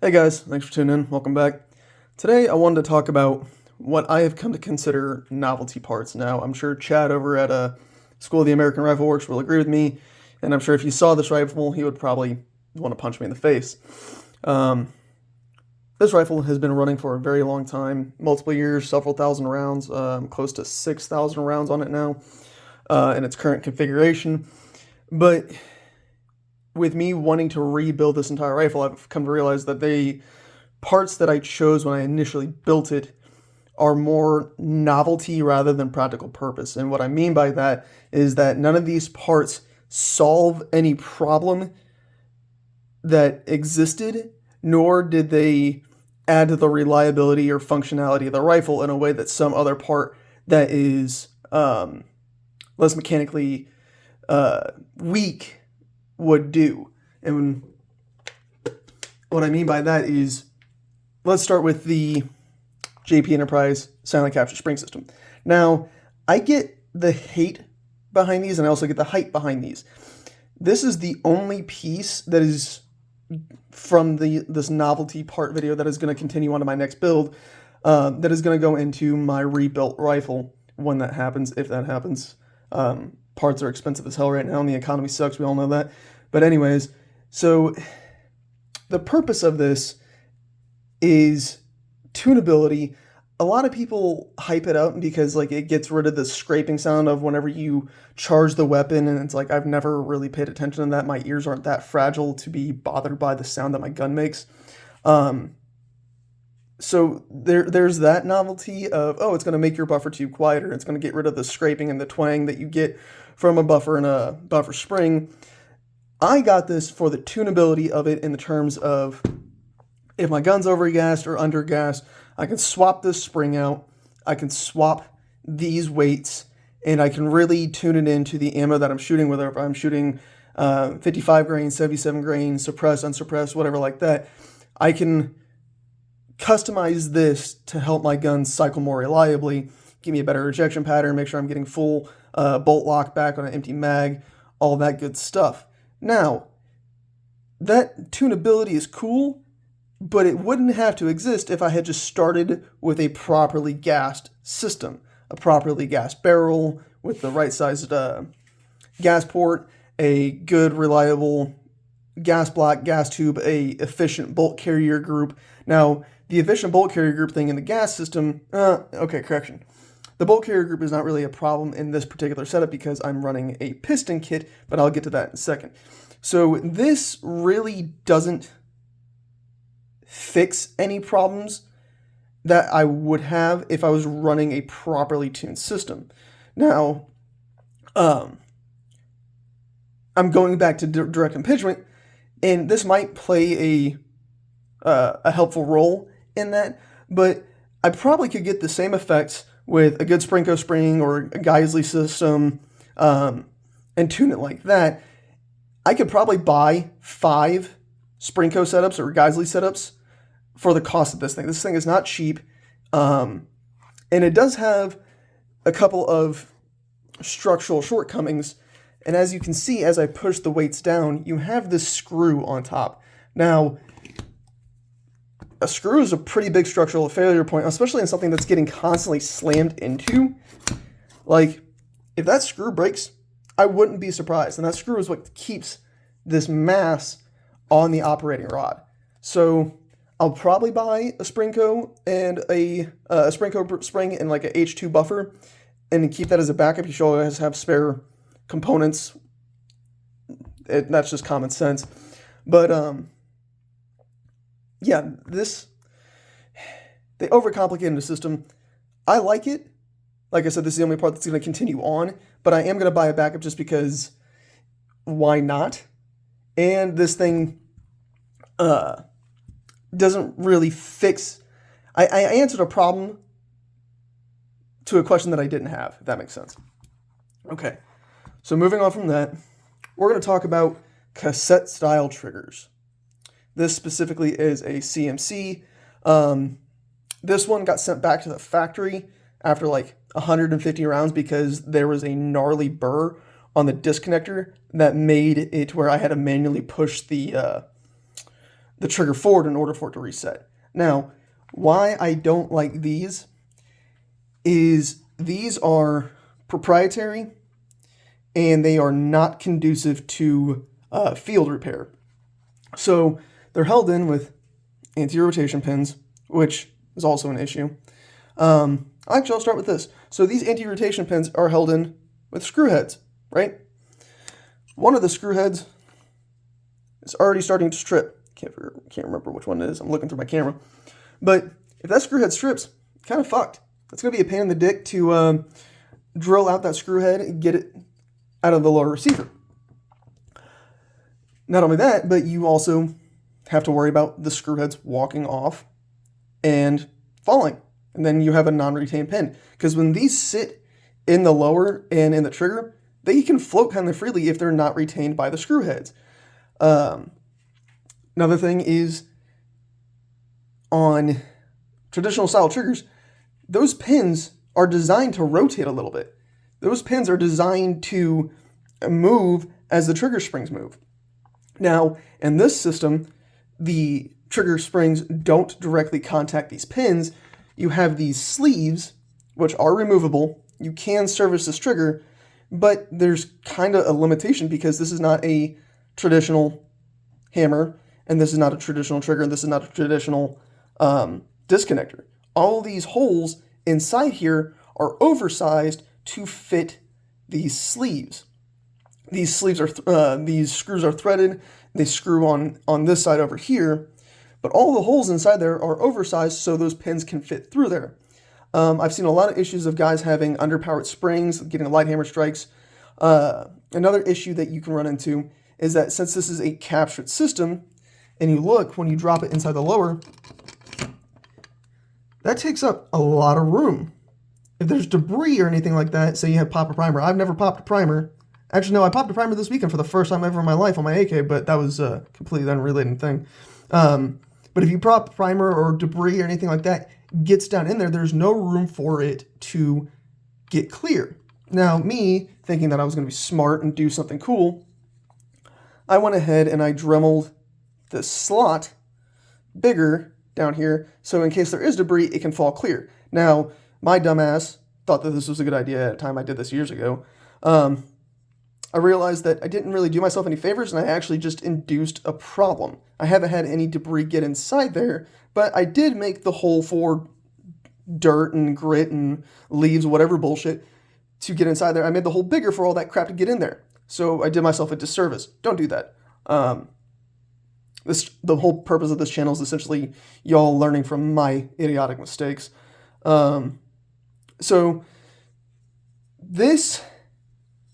Hey guys, thanks for tuning in. Welcome back. Today I wanted to talk about what I have come to consider novelty parts. Now, I'm sure Chad over at School of the American Rifle Works will agree with me, and I'm sure if he saw this rifle, he would probably want to punch me in the face. Um, this rifle has been running for a very long time, multiple years, several thousand rounds, close to 6,000 rounds on it now, in its current configuration. But with me wanting to rebuild this entire rifle, I've come to realize that the parts that I chose when I initially built it are more novelty rather than practical purpose. And what I mean by that is that none of these parts solve any problem that existed, nor did they add to the reliability or functionality of the rifle in a way that some other part that is less mechanically weak would do. And what I mean by that is, let's start with the JP Enterprise silent capture spring system. Now, I get the hate behind these, and I also get the hype behind these. This is the only piece that is from this novelty part video that is going to continue on to my next build, that is going to go into my rebuilt rifle when that happens, if that happens. Parts are expensive as hell right now, and the economy sucks, we all know that. But anyways, so the purpose of this is tunability. A lot of people hype it up because it gets rid of the scraping sound of whenever you charge the weapon, and it's I've never really paid attention to that. My ears aren't that fragile to be bothered by the sound that my gun makes. So there's that novelty of, oh, it's going to make your buffer tube quieter. It's going to get rid of the scraping and the twang that you get from a buffer and a buffer spring. I got this for the tunability of it in the terms of, if my gun's overgassed or undergassed, I can swap this spring out, I can swap these weights, and I can really tune it into the ammo that I'm shooting, whether if I'm shooting 55 grain, 77 grain, suppressed, unsuppressed, whatever like that. I can customize this to help my gun cycle more reliably, give me a better ejection pattern, make sure I'm getting full bolt lock back on an empty mag, all that good stuff. Now, that tunability is cool, but it wouldn't have to exist if I had just started with a properly gassed system, a properly gassed barrel with the right sized gas port, a good reliable gas block, gas tube, a efficient bolt carrier group. Now, the efficient bolt carrier group thing in the gas system, correction. The bolt carrier group is not really a problem in this particular setup because I'm running a piston kit, but I'll get to that in a second. So this really doesn't fix any problems that I would have if I was running a properly tuned system. Now, I'm going back to direct impingement, and this might play a helpful role in that, but I probably could get the same effects with a good Sprinko spring or a Geisley system, and tune it like that. I could probably buy 5 Sprinko setups or Geisley setups for the cost of this thing. This thing is not cheap, and it does have a couple of structural shortcomings. And as you can see, as I push the weights down, you have this screw on top. Now, a screw is a pretty big structural failure point, especially in something that's getting constantly slammed into. If that screw breaks, I wouldn't be surprised. And that screw is what keeps this mass on the operating rod. So I'll probably buy a Sprinko and a Sprinko spring and a H2 buffer, and keep that as a backup. You should always have spare components. That's just common sense. But yeah, they overcomplicated the system. I like it. Like I said, this is the only part that's going to continue on, but I am going to buy a backup just because why not? And this thing doesn't really fix... I answered a problem to a question that I didn't have, if that makes sense. Okay, so moving on from that, we're going to talk about cassette style triggers. This specifically is a CMC. This one got sent back to the factory after 150 rounds because there was a gnarly burr on the disconnector that made it where I had to manually push the the trigger forward in order for it to reset. Now, why I don't like these is these are proprietary and they are not conducive to field repair. So they're held in with anti-rotation pins, which is also an issue. Actually, I'll start with this. So these anti-rotation pins are held in with screw heads, right? One of the screw heads is already starting to strip. Can't remember which one it is. I'm looking through my camera. But if that screw head strips, kind of fucked. That's going to be a pain in the dick to drill out that screw head and get it out of the lower receiver. Not only that, but you also have to worry about the screw heads walking off and falling. And then you have a non-retained pin. Because when these sit in the lower and in the trigger, they can float kind of freely if they're not retained by the screw heads. Another thing is on traditional style triggers, those pins are designed to rotate a little bit. Those pins are designed to move as the trigger springs move. Now, in this system, the trigger springs don't directly contact these pins. You have these sleeves, which are removable. You can service this trigger, but there's kind of a limitation because this is not a traditional hammer, and this is not a traditional trigger, and this is not a traditional disconnector. All these holes inside here are oversized to fit these sleeves. These sleeves are these screws are threaded. They screw on this side over here, but all the holes inside there are oversized so those pins can fit through there. I've seen a lot of issues of guys having underpowered springs, getting light hammer strikes. Another issue that you can run into is that since this is a captured system, and you look when you drop it inside the lower, that takes up a lot of room. If there's debris or anything like that, say you have popped a primer. I've never popped a primer. Actually, no, I popped a primer this weekend for the first time ever in my life on my AK, but that was a completely unrelated thing. But if you pop a primer or debris or anything like that gets down in there, there's no room for it to get clear. Now, me, thinking that I was going to be smart and do something cool, I went ahead and I dremeled the slot bigger down here, so in case there is debris, it can fall clear. Now, my dumbass thought that this was a good idea at the time I did this years ago. I realized that I didn't really do myself any favors, and I actually just induced a problem. I haven't had any debris get inside there, but I did make the hole for dirt and grit and leaves, whatever bullshit, to get inside there. I made the hole bigger for all that crap to get in there. So I did myself a disservice. Don't do that. The whole purpose of this channel is essentially y'all learning from my idiotic mistakes. So this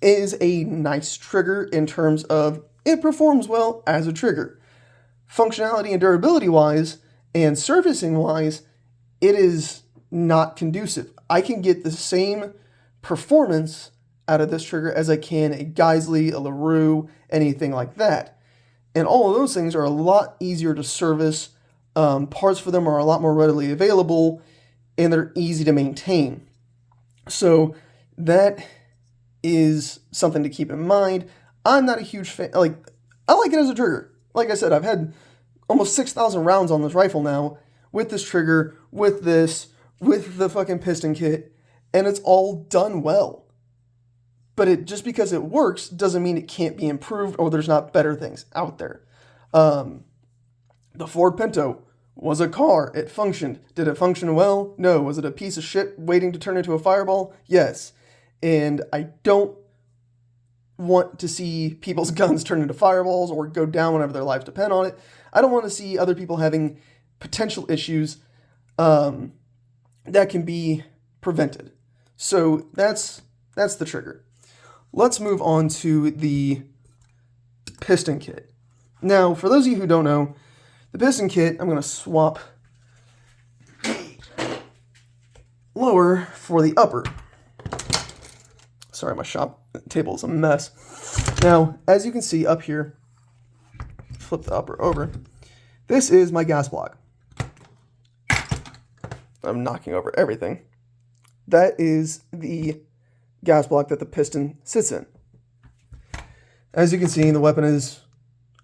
is a nice trigger in terms of it performs well as a trigger. Functionality and durability wise and servicing wise, it is not conducive. I can get the same performance out of this trigger as I can a Geisley, a LaRue, anything like that. And all of those things are a lot easier to service. Parts for them are a lot more readily available, and they're easy to maintain. So that is something to keep in mind. I'm not a huge fan. I like it as a trigger. Like I said, I've had almost 6,000 rounds on this rifle now with this trigger, with the fucking piston kit, and it's all done well. But just because it works doesn't mean it can't be improved or there's not better things out there. The Ford Pinto was a car. It functioned. Did it function well? No. Was it a piece of shit waiting to turn into a fireball? Yes. And I don't want to see people's guns turn into fireballs or go down whenever their lives depend on it. I don't want to see other people having potential issues that can be prevented. So that's the trigger. Let's move on to the piston kit. Now, for those of you who don't know, the piston kit, I'm going to swap lower for the upper. Sorry, my shop table is a mess. Now, as you can see up here, flip the upper over. This is my gas block. I'm knocking over everything. That is the gas block that the piston sits in. As you can see, the weapon is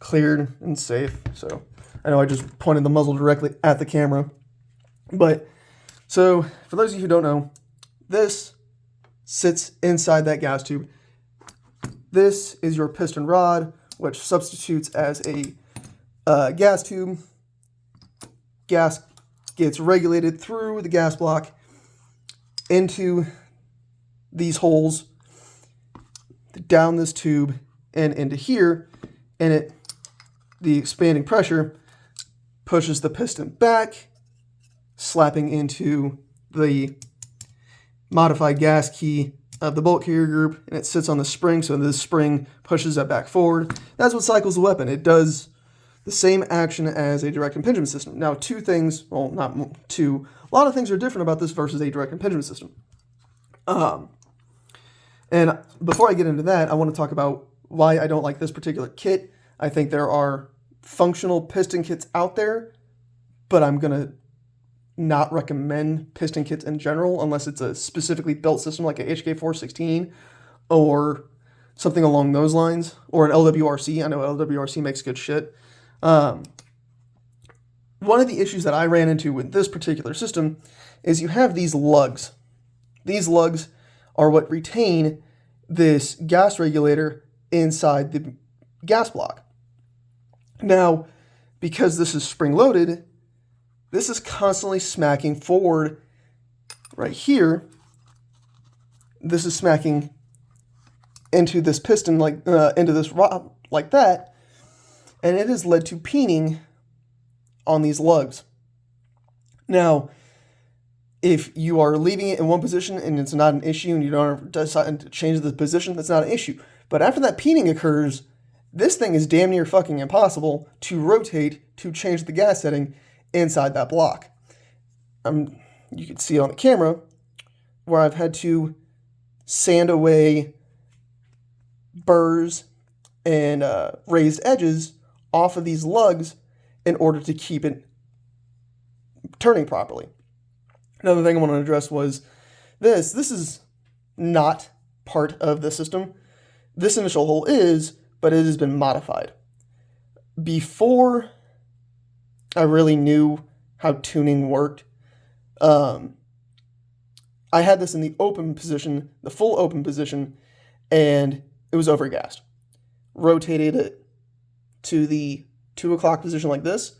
cleared and safe, so I know I just pointed the muzzle directly at the camera. But, so, for those of you who don't know, this sits inside that gas tube. This is your piston rod, which substitutes as a gas tube. Gas gets regulated through the gas block into these holes, down this tube, and into here, and the expanding pressure pushes the piston back, slapping into the modified gas key of the bolt carrier group, and it sits on the spring, so this spring pushes that back forward. That's what cycles the weapon. It does the same action as a direct impingement system. Now, two things, well, not two, a lot of things are different about this versus a direct impingement system. And before I get into that, I want to talk about why I don't like this particular kit. I think there are functional piston kits out there, but I'm going to not recommend piston kits in general unless it's a specifically built system like a HK416 or something along those lines, or an LWRC. I know LWRC makes good shit. One of the issues that I ran into with this particular system is you have these lugs. These lugs are what retain this gas regulator inside the gas block. Now, because this is spring-loaded, this is constantly smacking forward right here. This is smacking into this piston, like into this rod like that, and it has led to peening on these lugs. Now, if you are leaving it in one position and it's not an issue and you don't decide to change the position, that's not an issue. But after that peening occurs, this thing is damn near fucking impossible to rotate to change the gas setting inside that block. You can see it on the camera where I've had to sand away burrs and raised edges off of these lugs in order to keep it turning properly. Another thing I want to address was this. This is not part of the system. This initial hole is, but it has been modified. Before I really knew how tuning worked, I had this in the open position, the full open position, and it was overgassed. Rotated it to the 2 o'clock position like this,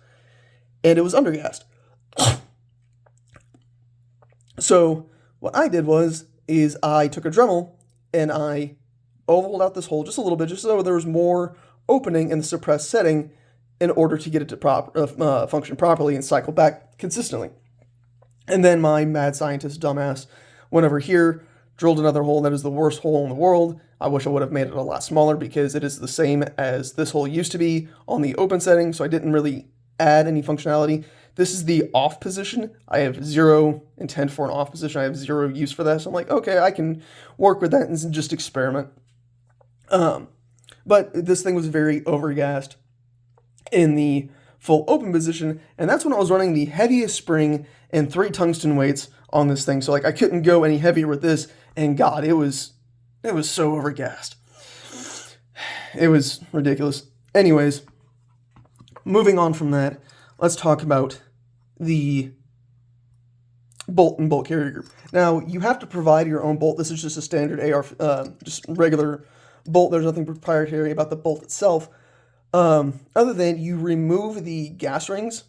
and it was undergassed. So what I did is I took a Dremel and I ovaled out this hole just a little bit, just so there was more opening in the suppressed setting in order to get it to function properly and cycle back consistently. And then my mad scientist dumbass went over here, drilled another hole that is the worst hole in the world. I wish I would have made it a lot smaller because it is the same as this hole used to be on the open setting, so I didn't really add any functionality. This is the off position. I have zero intent for an off position. I have zero use for that. So I'm like, okay, I can work with that and just experiment. But this thing was very overgassed in the full open position. And that's when I was running the heaviest spring and 3 tungsten weights on this thing. So like I couldn't go any heavier with this. And God, it was so overgassed. It was ridiculous. Anyways, moving on from that, let's talk about the bolt and bolt carrier group. Now, you have to provide your own bolt. This is just a standard AR, just regular bolt. There's nothing proprietary about the bolt itself, other than you remove the gas rings